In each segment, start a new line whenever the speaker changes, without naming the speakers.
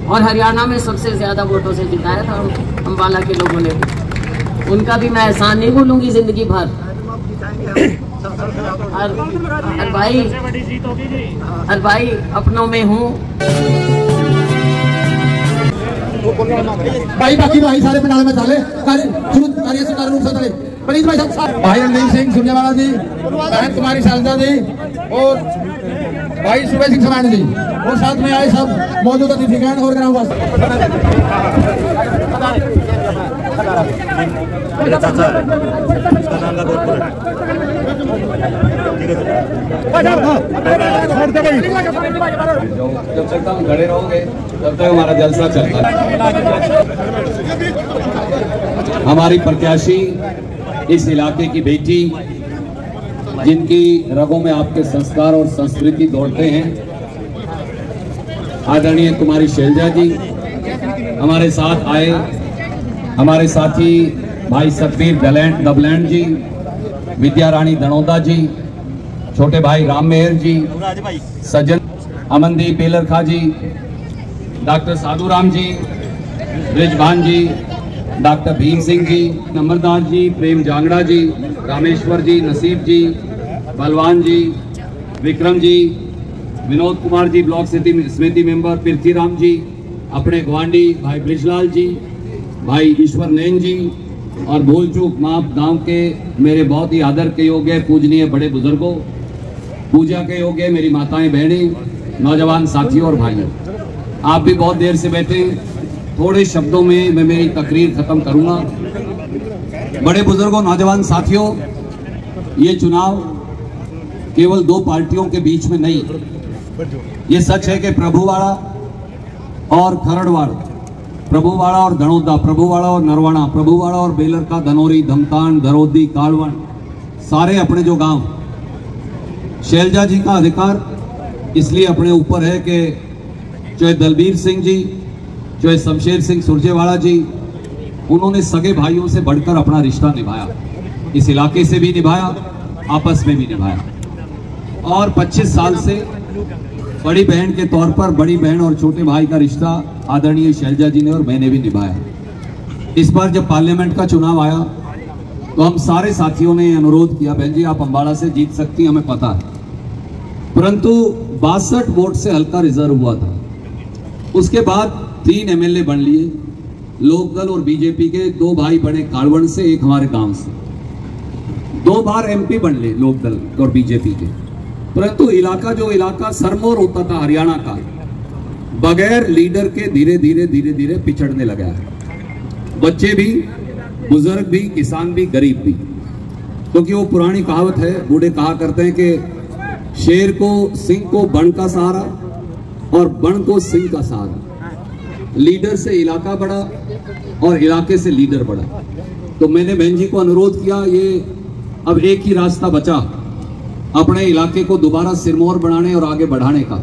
और हरियाणा में सबसे ज्यादा वोटों से जिताया था अम्बाला के लोगों ने। उनका भी मैं एहसान नहीं भूलूंगी जिंदगी भर। हर भाई अपनों में हूँ
भाई। बाकी भाई सारे पंडाल में चाले कार्य से कारण रूप से चले। प्लीज भाई साहब, भाई रणदीप सिंह सुरजेवाला जी, बहन कुमारी शारदा जी और भाई सुबह सिंह समानी जी और साथ में आए सब मौजूद अतिथिगण और ग्रामवासी।
जब तक हम खड़े रहोगे तब तक हमारा जलसा चलता है। हमारी प्रत्याशी इस इलाके की बेटी, जिनकी रगों में आपके संस्कार और संस्कृति दौड़ते हैं, आदरणीय कुमारी शैलजा जी हमारे साथ आए। हमारे साथी भाई सतबीर दबलैंड जी, विद्या रानी दनोदा जी, छोटे भाई राम मेहर जी, सज्जन अमनदीप बेलरखा जी, डॉक्टर साधुराम जी, ब्रिजभान जी, डॉक्टर भीम सिंह जी, अमरदास जी, प्रेम जांगड़ा जी, रामेश्वर जी, नसीब जी, बलवान जी, विक्रम जी, विनोद कुमार जी, ब्लॉक समिति मेंबर, पृथ्वीराम जी, अपने गवांडी भाई ब्रिजलाल जी, भाई ईश्वर नैन जी और भूल चूक माप गांव के मेरे बहुत ही आदर के योग्य पूजनीय बड़े बुजुर्गों, पूजा के योग्य मेरी माताएं बहनें, नौजवान साथियों और भाइयों, आप भी बहुत देर से बैठे। थोड़े शब्दों में मैं मेरी तकरीर खत्म करूंगा। बड़े बुजुर्गों, नौजवान साथियों, ये चुनाव केवल दो पार्टियों के बीच में नहीं, ये सच है कि प्रभुवाड़ा और खरड़वाड़, प्रभुवाड़ा और धनोदा, प्रभुवाड़ा और नरवाणा, प्रभुवाड़ा और बेलरका, धनौरी, धमतान, धरोदी, कालवण, सारे अपने जो गांव, शैलजा जी का अधिकार इसलिए अपने ऊपर है कि चाहे दलबीर सिंह जी, चाहे शमशेर सिंह सुरजेवाला जी, उन्होंने सगे भाइयों से बढ़कर अपना रिश्ता निभाया, इस इलाके से भी निभाया, आपस में भी निभाया। और 25 साल से बड़ी बहन के तौर पर बड़ी बहन और छोटे भाई का रिश्ता आदरणीय शैलजा जी ने और मैंने भी निभाया। इस बार जब पार्लियामेंट का चुनाव आया तो हम सारे साथियों ने अनुरोध किया, बहन जी आप अम्बाड़ा से जीत सकती हैं, हमें पता है, परंतु 62 वोट से हल्का रिजर्व हुआ था। उसके बाद 3 एमएलए बन लिए, लोकदल और बीजेपी के 2 भाई बने कालवण से, एक हमारे गांव से, 2 बार एमपी बन लिए लोकदल और बीजेपी के। परंतु इलाका जो इलाका सरमोर होता था हरियाणा का, बगैर लीडर के धीरे धीरे पिछड़ने लगा है। बच्चे भी, बुजुर्ग भी, किसान भी, गरीब भी, क्योंकि वो पुरानी कहावत है, बूढ़े कहा करते हैं कि शेर को सिंह को बण का सहारा और बण को सिंह का सहारा। लीडर से इलाका बढ़ा और इलाके से लीडर बढ़ा। तो मैंने बहन जी को अनुरोध किया, ये अब एक ही रास्ता बचा अपने इलाके को दोबारा सिरमौर बनाने और आगे बढ़ाने का,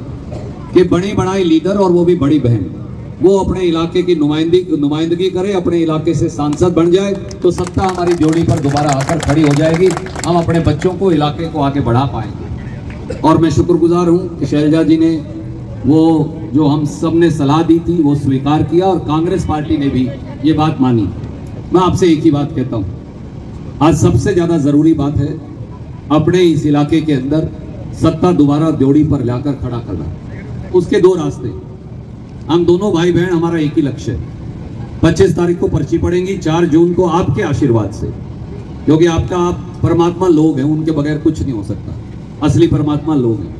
कि बड़ी बनाई लीडर और वो भी बड़ी बहन, वो अपने इलाके की नुमाइंदगी करे, अपने इलाके से सांसद बन जाए, तो सत्ता हमारी जोड़ी पर दोबारा आकर खड़ी हो जाएगी, हम अपने बच्चों को, इलाके को आगे बढ़ा पाएंगे। और मैं शुक्रगुजार हूँ कि शैलजा जी ने वो जो हम सब ने सलाह दी थी वो स्वीकार किया और कांग्रेस पार्टी ने भी ये बात मानी। मैं आपसे एक ही बात कहता हूँ, आज सबसे ज्यादा जरूरी बात है अपने इस इलाके के अंदर सत्ता दोबारा जोड़ी पर लाकर खड़ा करना। उसके 2 रास्ते, हम दोनों भाई बहन, हमारा एक ही लक्ष्य है। 25 तारीख को पर्ची पड़ेंगी, 4 जून को आपके आशीर्वाद से, क्योंकि आप परमात्मा लोग हैं, उनके बगैर कुछ नहीं हो सकता, असली परमात्मा लोग हैं।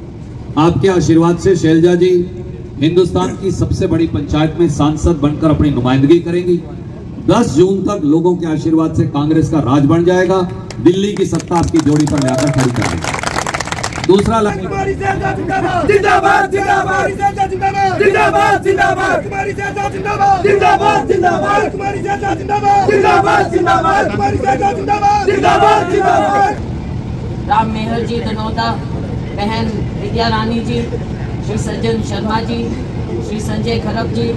आपके आशीर्वाद से शैलजा जी हिंदुस्तान की सबसे बड़ी पंचायत में सांसद बनकर अपनी नुमाइंदगी करेंगी। 10 जून तक लोगों के आशीर्वाद से कांग्रेस का राज बन जाएगा, दिल्ली की सत्ता आपकी जोड़ी पर लाकर खड़ी करेंगे। दूसरा लक्ष्य,
राम मेहर जी दनोदा, बहन विद्या रानी जी, श्री सज्जन शर्मा जी, श्री संजय खरब जी,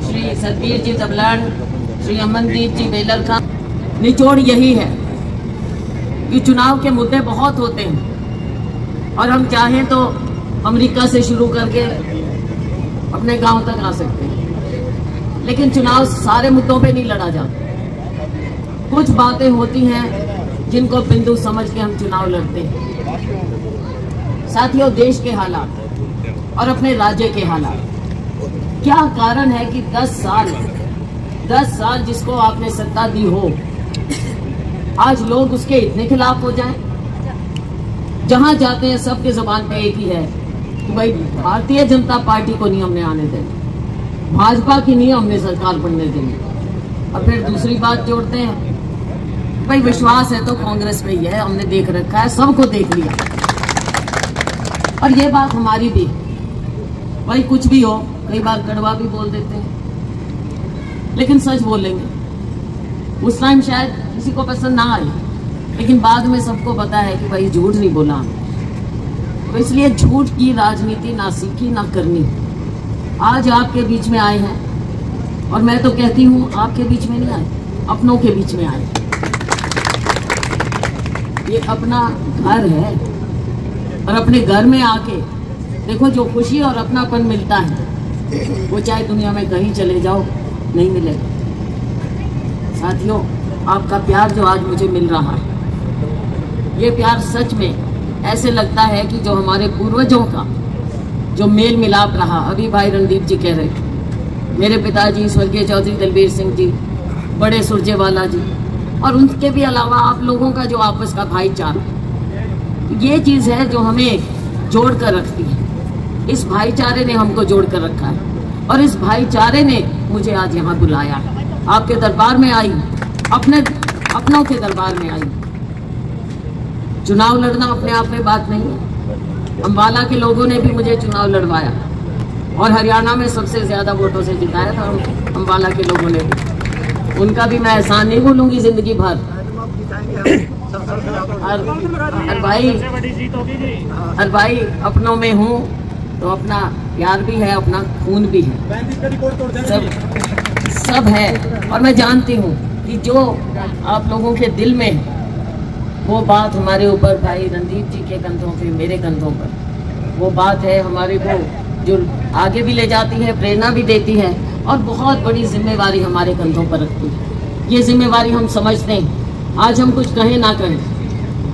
श्री सतबीर जी दबलान, श्री अमनदीप जी बेलरखा। निचोड़ यही है कि चुनाव के मुद्दे बहुत होते हैं और हम चाहें तो अमेरिका से शुरू करके अपने गांव तक आ सकते हैं। लेकिन चुनाव सारे मुद्दों पे नहीं लड़ा जाता। कुछ बातें होती हैं जिनको बिंदु समझ के हम चुनाव लड़ते हैं। साथियों, देश के हालात और अपने राज्य के हालात, क्या कारण है कि 10 साल जिसको आपने सत्ता दी हो, आज लोग उसके इतने खिलाफ हो जाएं। जहां जाते हैं सबके जुबान पे एक ही है कि भाई भारतीय जनता पार्टी को नहीं हमने आने देना, भाजपा की नहीं हमने सरकार बनने देनी। और फिर दूसरी बात जोड़ते हैं, भाई विश्वास है तो कांग्रेस पे ही है, हमने देख रखा है, सबको देख लिया। और ये बात हमारी भी, भाई कुछ भी हो, कई बार कड़वा भी बोल देते हैं, लेकिन सच बोलेंगे। उस टाइम शायद किसी को पसंद ना आए, लेकिन बाद में सबको पता है कि भाई झूठ नहीं बोला। तो इसलिए झूठ की राजनीति ना सीखी ना करनी। आज आपके बीच में आए हैं, और मैं तो कहती हूँ आपके बीच में नहीं आए, अपनों के बीच में आए। ये अपना घर है, और अपने घर में आके देखो जो खुशी और अपनापन मिलता है वो चाहे दुनिया में कहीं चले जाओ नहीं मिलेगा। साथियों, आपका प्यार जो आज मुझे मिल रहा है, ये प्यार सच में ऐसे लगता है कि जो हमारे पूर्वजों का जो मेल मिलाप रहा। अभी भाई रणदीप जी कह रहे थे, मेरे पिताजी स्वर्गीय चौधरी दलबीर सिंह जी, बड़े सुरजेवाला जी, और उनके भी अलावा आप लोगों का जो आपस का भाईचारा, ये चीज़ है जो हमें जोड़ कर रखती है। इस भाईचारे ने हमको जोड़ कर रखा है, और इस भाईचारे ने मुझे आज यहाँ बुलाया, आपके दरबार में आई, अपनों के दरबार में आई। चुनाव लड़ना अपने आप में बात नहीं है। अम्बाला के लोगों ने भी मुझे चुनाव लड़वाया, और हरियाणा में सबसे ज्यादा वोटों से जिताया था अम्बाला के लोगों ने भी। उनका भी मैं एहसान नहीं भूलूंगी जिंदगी भर। हर भाई अपनों में हूँ तो अपना प्यार भी है, अपना खून भी है, सब है। और मैं जानती हूँ कि जो आप लोगों के दिल में है वो बात हमारे ऊपर भाई रणदीप जी के कंधों पे, मेरे कंधों पर वो बात है, हमारे को जो आगे भी ले जाती है, प्रेरणा भी देती है, और बहुत बड़ी जिम्मेवारी हमारे कंधों पर रखती है। ये जिम्मेवारी हम समझते हैं। आज हम कुछ कहें ना कहें,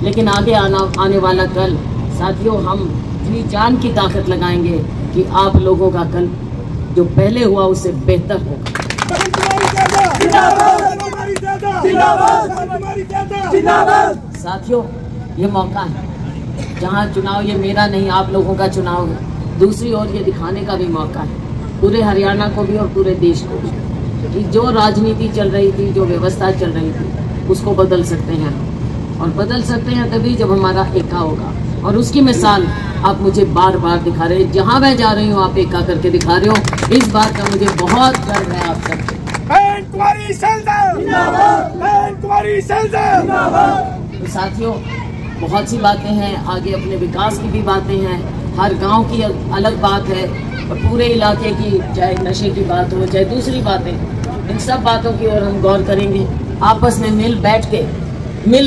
लेकिन आगे आने वाला कल, साथियों, हम अपनी जान की ताकत लगाएंगे कि आप लोगों का कल जो पहले हुआ उससे बेहतर होगा। साथियों, ये मौका है जहां चुनाव ये मेरा नहीं, आप लोगों का चुनाव है। दूसरी ओर ये दिखाने का भी मौका है पूरे हरियाणा को भी और पूरे देश को भी कि जो राजनीति चल रही थी, जो व्यवस्था चल रही थी, उसको बदल सकते हैं। और बदल सकते हैं तभी जब हमारा एका होगा, और उसकी मिसाल आप मुझे बार बार दिखा रहे हैं। जहां मैं जा रही हूं आप एका करके दिखा रहे हो। इस बात का मुझे बहुत गर्व है आप सबसे। तो साथियों, बहुत सी बातें हैं, आगे अपने विकास की भी बातें हैं, हर गांव की अलग बात है, और पूरे इलाके की, चाहे नशे की बात हो चाहे दूसरी बातें, इन सब बातों की ओर हम गौर करेंगे। आपस में मिल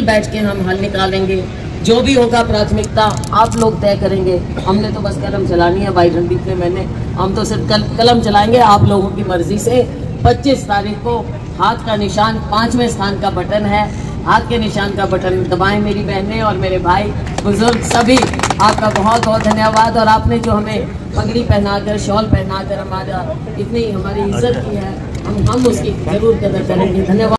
बैठ के हम हल निकालेंगे। जो भी होगा प्राथमिकता आप लोग तय करेंगे। हमने तो बस कलम चलानी है भाई रणदीप ने, हम तो सिर्फ कलम चलाएंगे आप लोगों की मर्जी से। 25 तारीख को हाथ का निशान 5वें स्थान का बटन है, हाथ के निशान का बटन दबाएं मेरी बहनें और मेरे भाई बुजुर्ग सभी। आपका बहुत बहुत धन्यवाद। और आपने जो हमें पगड़ी पहनाकर, शॉल पहनाकर हमारी इज्जत की है, हम उसकी जरूर कदर करेंगे। धन्यवाद।